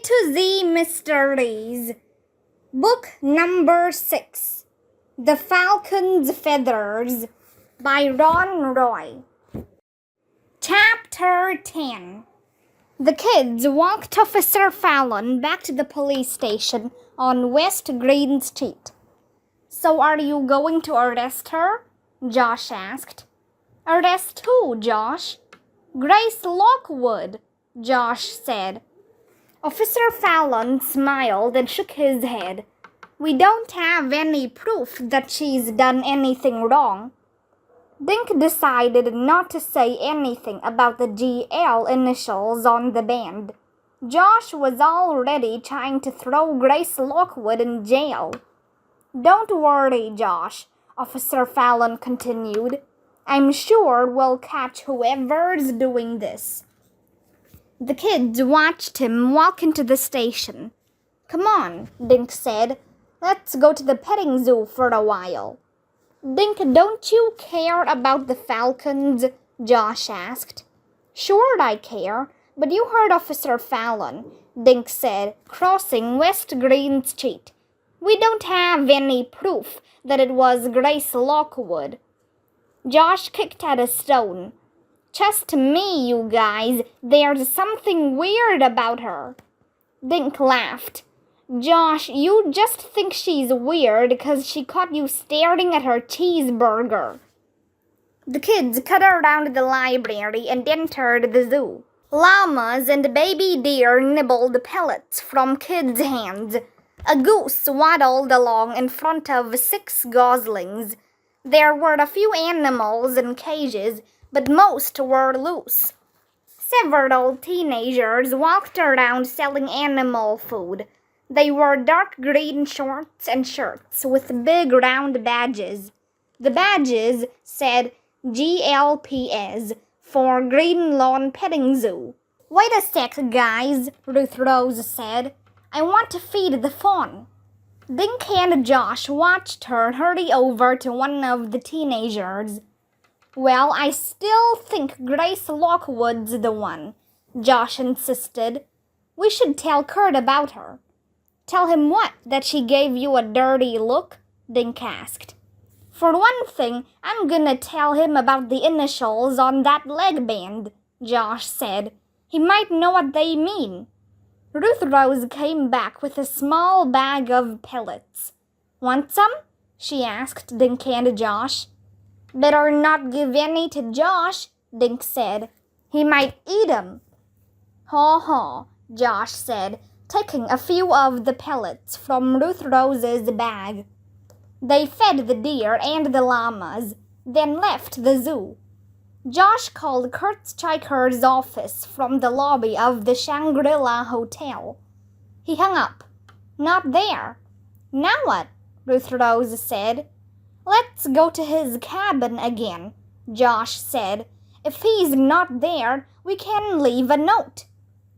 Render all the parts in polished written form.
to Z Mysteries, Book Number 6, The Falcon's Feathers, by Ron Roy. Chapter 10. The kids walked Officer Fallon back to the police station on West Green Street. "So are you going to arrest her?" Josh asked. "Arrest who, Josh?" "Grace Lockwood," Josh said. Officer Fallon smiled and shook his head. "We don't have any proof that she's done anything wrong." Dink decided not to say anything about the GL initials on the band. Josh was already trying to throw Grace Lockwood in jail. "Don't worry, Josh," Officer Fallon continued. "I'm sure we'll catch whoever's doing this." The kids watched him walk into the station. "Come on," Dink said. "Let's go to the petting zoo for a while." "Dink, don't you care about the Falcons?" Josh asked. "Sure I care, but you heard Officer Fallon," Dink said, crossing West Green Street. "We don't have any proof that it was Grace Lockwood." Josh kicked at a stone. "Trust me, you guys, there's something weird about her." Dink laughed. "Josh, you just think she's weird because she caught you staring at her cheeseburger." The kids cut around the library and entered the zoo. Llamas and baby deer nibbled pellets from kids' hands. A goose waddled along in front of 6 goslings. There were a few animals in cages, but most were loose. Several teenagers walked around selling animal food. They wore dark green shorts and shirts with big round badges. The badges said GLPS for Green Lawn Petting Zoo. "Wait a sec, guys," Ruth Rose said. "I want to feed the fawn." Dink and Josh watched her hurry over to one of the teenagers. "Well, I still think Grace Lockwood's the one," Josh insisted. "We should tell Kurt about her." "Tell him what? That she gave you a dirty look?" Dink asked. "For one thing, I'm gonna tell him about the initials on that leg band," Josh said. "He might know what they mean." Ruth Rose came back with a small bag of pellets. "Want some?" she asked Dink and Josh. "Better not give any to Josh," Dink said. "He might eat 'em." "Haw haw," Josh said, taking a few of the pellets from Ruth Rose's bag. They fed the deer and the llamas, then left the zoo. Josh called Kurt Stryker's office from the lobby of the Shangri-La Hotel. He hung up. "Not there." "Now what?" Ruth Rose said. "Let's go to his cabin again," Josh said. "If he's not there, we can leave a note."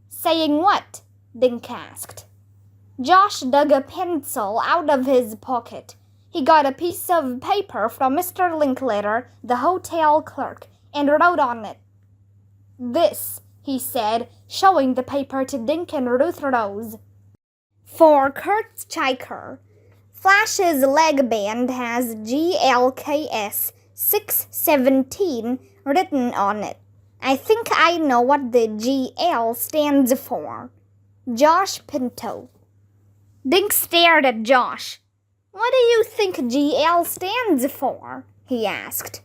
"Saying what?" Dink asked. Josh dug a pencil out of his pocket. He got a piece of paper from Mr. Linklater, the hotel clerk, and wrote on it. "This," he said, showing the paper to Dink and Ruth Rose. "For Kurt Stryker. Flash's leg band has GLKS 617 written on it. I think I know what the GL stands for. Josh Pinto." Dink stared at Josh. "What do you think GL stands for?" he asked.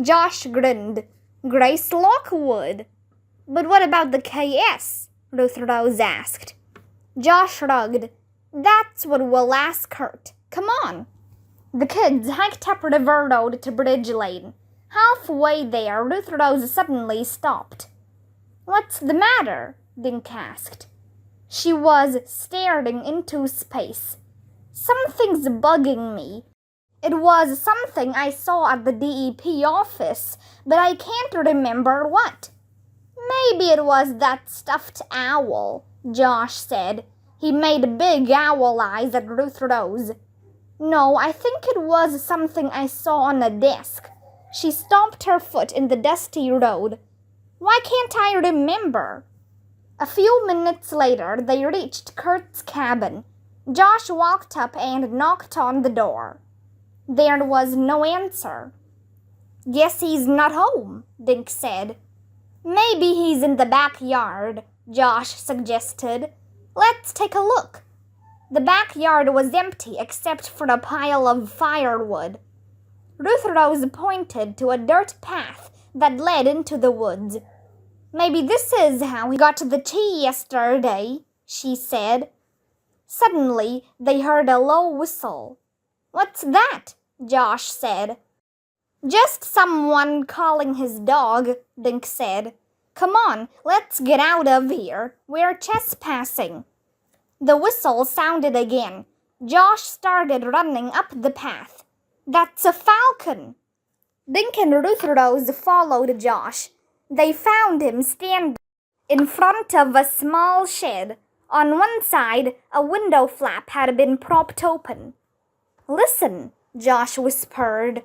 Josh grinned. "Grace Lockwood." "But what about the KS?" Ruth Rose asked. Josh shrugged. "That's what we'll ask Kurt. Come on." The kids hiked up River Road to Bridge Lane. Halfway there, Ruth Rose suddenly stopped. "What's the matter?" Dink asked. She was staring into space. "Something's bugging me. It was something I saw at the DEP office, but I can't remember what." "Maybe it was that stuffed owl," Josh said. He made big owl eyes at Ruth Rose. "No, I think it was something I saw on a desk." She stomped her foot in the dusty road. "Why can't I remember?" A few minutes later, they reached Kurt's cabin. Josh walked up and knocked on the door. There was no answer. "Guess he's not home," Dink said. "Maybe he's in the backyard," Josh suggested. "Let's take a look." The backyard was empty except for a pile of firewood. Ruth Rose pointed to a dirt path that led into the woods. "Maybe this is how he got the tea yesterday," she said. Suddenly, they heard a low whistle. "What's that?" Josh said. "Just someone calling his dog," Dink said. "Come on, let's get out of here. We're trespassing." The whistle sounded again. Josh started running up the path. "That's a falcon!" Dink and Ruth Rose followed Josh. They found him standing in front of a small shed. On one side, a window flap had been propped open. "Listen," Josh whispered.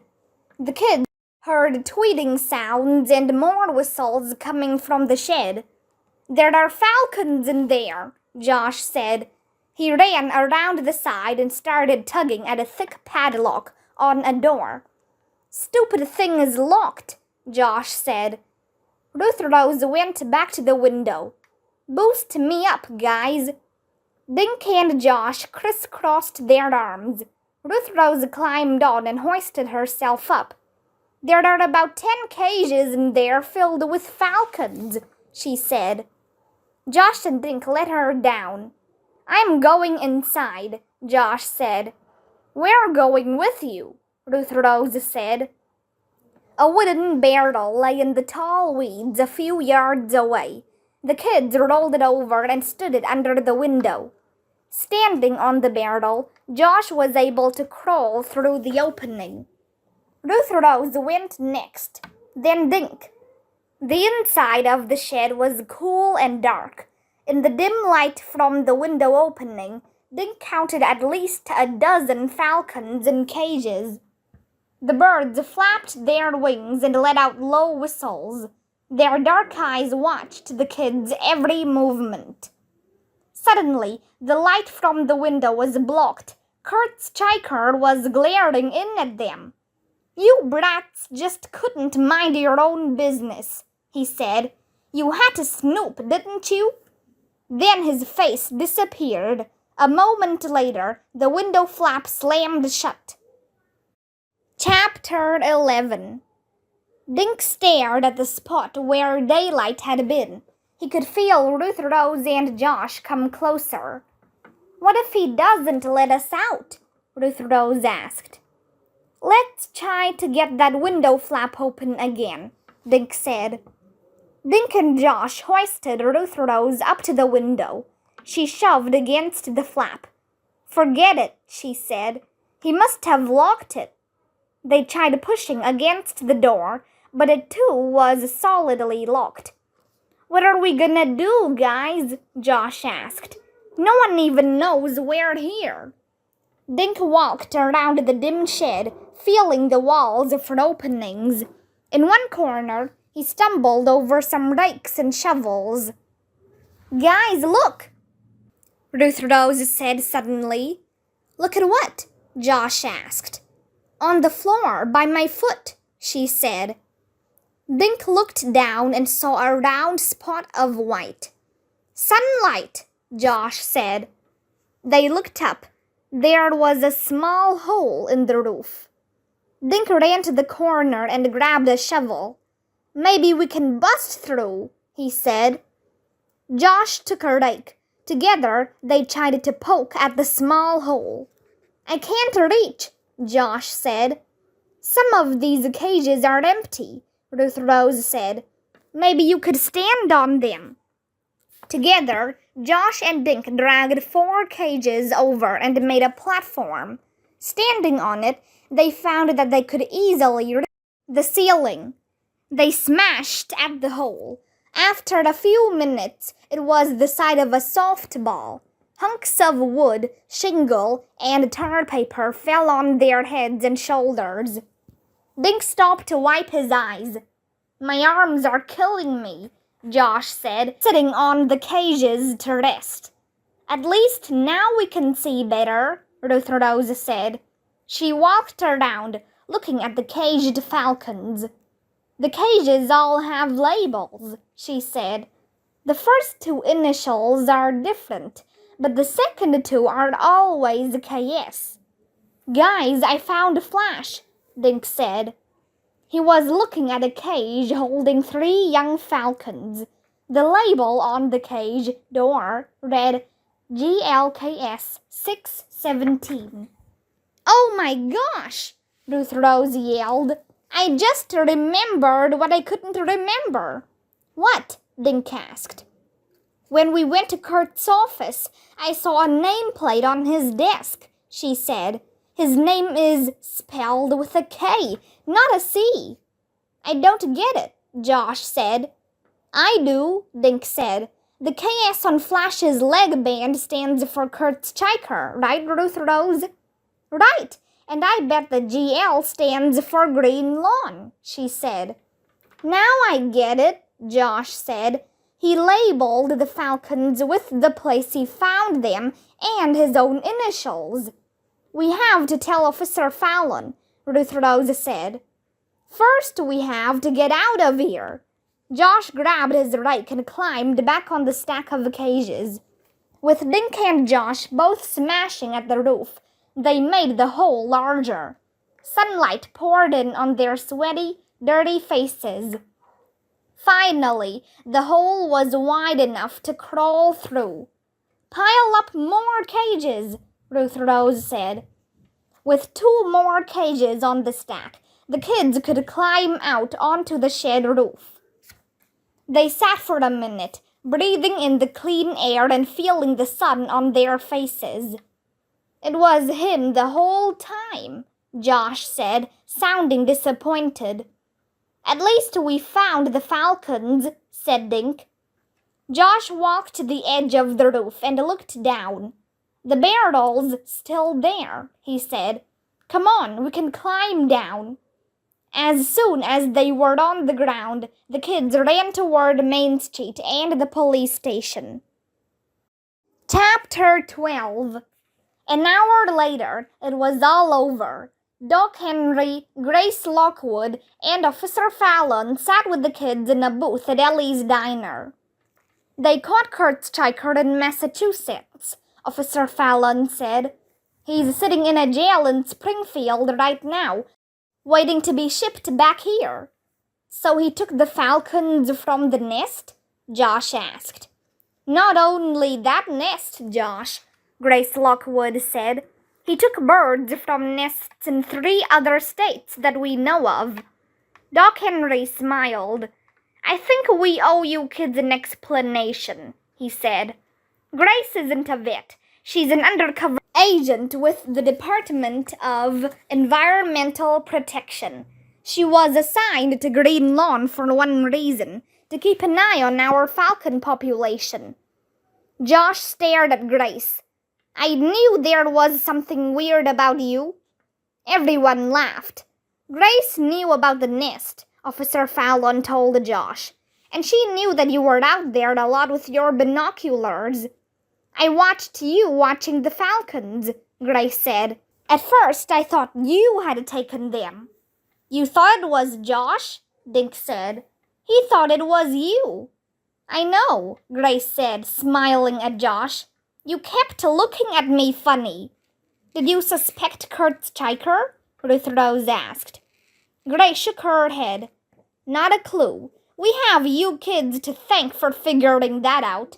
The kids heard tweeting sounds and more whistles coming from the shed. "There are falcons in there," Josh said. He ran around the side and started tugging at a thick padlock on a door. "Stupid thing is locked," Josh said. Ruth Rose went back to the window. "Boost me up, guys." Dink and Josh crisscrossed their arms. Ruth Rose climbed on and hoisted herself up. "There are about 10 cages in there filled with falcons," she said. Josh and Dink let her down. "I'm going inside," Josh said. "We're going with you," Ruth Rose said. A wooden barrel lay in the tall weeds a few yards away. The kids rolled it over and stood it under the window. Standing on the barrel, Josh was able to crawl through the opening. Ruth Rose went next, then Dink. The inside of the shed was cool and dark. In the dim light from the window opening, Dink counted at least a dozen falcons in cages. The birds flapped their wings and let out low whistles. Their dark eyes watched the kids' every movement. Suddenly, the light from the window was blocked. Kurt's chiker was glaring in at them. "You brats just couldn't mind your own business," he said. "You had to snoop, didn't you?" Then his face disappeared. A moment later, the window flap slammed shut. Chapter 11. Dink stared at the spot where daylight had been. He could feel Ruth Rose and Josh come closer. "What if he doesn't let us out?" Ruth Rose asked. "Let's try to get that window flap open again," Dink said. Dink and Josh hoisted Ruth Rose up to the window. She shoved against the flap. "Forget it," she said. "He must have locked it." They tried pushing against the door, but it too was solidly locked. "What are we gonna do, guys?" Josh asked. "No one even knows we're here." Dink walked around the dim shed, feeling the walls for openings. In one corner, he stumbled over some rakes and shovels. "Guys, look!" Ruth Rose said suddenly. "Look at what?" Josh asked. "On the floor, by my foot," she said. Dink looked down and saw a round spot of white. "Sunlight," Josh said. They looked up. There was a small hole in the roof. Dink ran to the corner and grabbed a shovel. "Maybe we can bust through," he said. Josh took a rake. Together, they tried to poke at the small hole. "I can't reach," Josh said. "Some of these cages are empty," Ruth Rose said. "Maybe you could stand on them." Together, Josh and Dink dragged 4 cages over and made a platform. Standing on it, they found that they could easily reach the ceiling. They smashed at the hole. After a few minutes, it was the size of a softball. Hunks of wood, shingle, and tar paper fell on their heads and shoulders. Dink stopped to wipe his eyes. "My arms are killing me," Josh said, sitting on the cages to rest. At least now we can see better, Ruth Rose said. She walked around, looking at the caged falcons. The cages all have labels, she said. The first two initials are different, but the second two are always KS. Guys, I found Flash, Dink said. He was looking at a cage holding 3 young falcons. The label on the cage door read GLKS 617. Oh my gosh, Ruth Rose yelled. I just remembered what I couldn't remember. What? Dink asked. When we went to Kurt's office, I saw a nameplate on his desk, she said. His name is spelled with a K, not a C. I don't get it, Josh said. I do, Dink said. The KS on Flash's leg band stands for Kurt's Chiker, right, Ruth Rose? Right, and I bet the GL stands for Green Lawn, she said. Now I get it, Josh said. He labeled the falcons with the place he found them and his own initials. We have to tell Officer Fallon, Ruth Rose said. First we have to get out of here. Josh grabbed his rake and climbed back on the stack of cages. With Dink and Josh both smashing at the roof, they made the hole larger. Sunlight poured in on their sweaty, dirty faces. Finally, the hole was wide enough to crawl through. Pile up more cages, Ruth Rose said. With 2 more cages on the stack, the kids could climb out onto the shed roof. They sat for a minute, breathing in the clean air and feeling the sun on their faces. It was him the whole time, Josh said, sounding disappointed. At least we found the falcons, said Dink. Josh walked to the edge of the roof and looked down. The barrel's still there, he said. Come on, we can climb down. As soon as they were on the ground, the kids ran toward Main Street and the police station. Chapter 12. An hour later, it was all over. Doc Henry, Grace Lockwood, and Officer Fallon sat with the kids in a booth at Ellie's diner. They caught Kurt's Chiker in Massachusetts, Officer Fallon said. He's sitting in a jail in Springfield right now, waiting to be shipped back here. So he took the falcons from the nest? Josh asked. Not only that nest, Josh, Grace Lockwood said. He took birds from nests in 3 other states that we know of. Doc Henry smiled. I think we owe you kids an explanation, he said. Grace isn't a vet. She's an undercover agent with the Department of Environmental Protection. She was assigned to Green Lawn for one reason, to keep an eye on our falcon population. Josh stared at Grace. I knew there was something weird about you. Everyone laughed. Grace knew about the nest, Officer Fallon told Josh, and she knew that you were out there a lot with your binoculars. I watched you watching the falcons, Grace said. At first I thought you had taken them. You thought it was Josh? Dink said. He thought it was you. I know, Grace said, smiling at Josh. You kept looking at me funny. Did you suspect Kurt's Chiker? Ruth Rose asked. Grace shook her head. Not a clue. We have you kids to thank for figuring that out.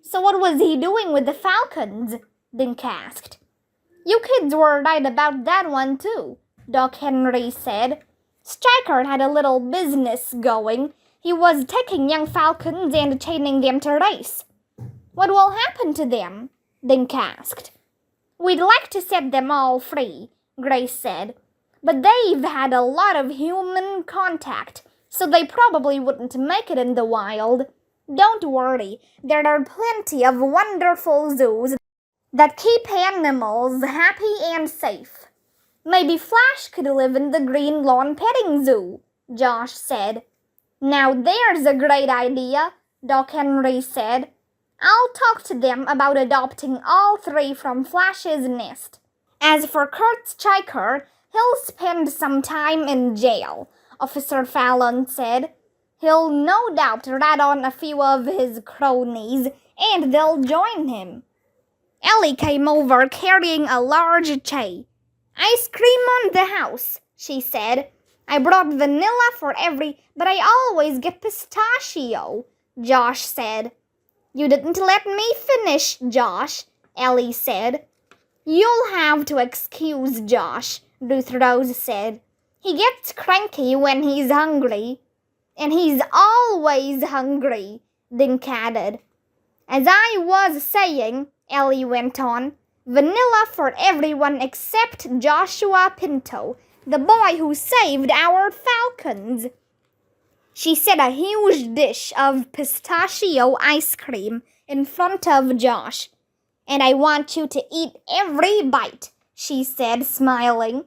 So what was he doing with the falcons? Dink asked. You kids were right about that one too, Doc Henry said. Stryker had a little business going. He was taking young falcons and chaining them to race. What will happen to them? Dink asked. We'd like to set them all free, Grace said. But they've had a lot of human contact, so they probably wouldn't make it in the wild. Don't worry, there are plenty of wonderful zoos that keep animals happy and safe. Maybe Flash could live in the Green Lawn Petting Zoo, Josh said. Now there's a great idea, Doc Henry said. I'll talk to them about adopting all three from Flash's nest. As for Kurt Stryker, he'll spend some time in jail, Officer Fallon said. He'll no doubt rat on a few of his cronies, and they'll join him. Ellie came over carrying a large tray. Ice cream on the house, she said. I brought vanilla for but I always get pistachio, Josh said. You didn't let me finish, Josh, Ellie said. You'll have to excuse Josh, Ruth Rose said. He gets cranky when he's hungry. And he's always hungry, Dink added. As I was saying, Ellie went on, vanilla for everyone except Joshua Pinto, the boy who saved our Falcons. She set a huge dish of pistachio ice cream in front of Josh. And I want you to eat every bite, she said, smiling.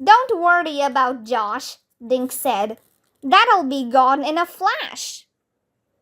Don't worry about Josh, Dink said. That'll be gone in a flash.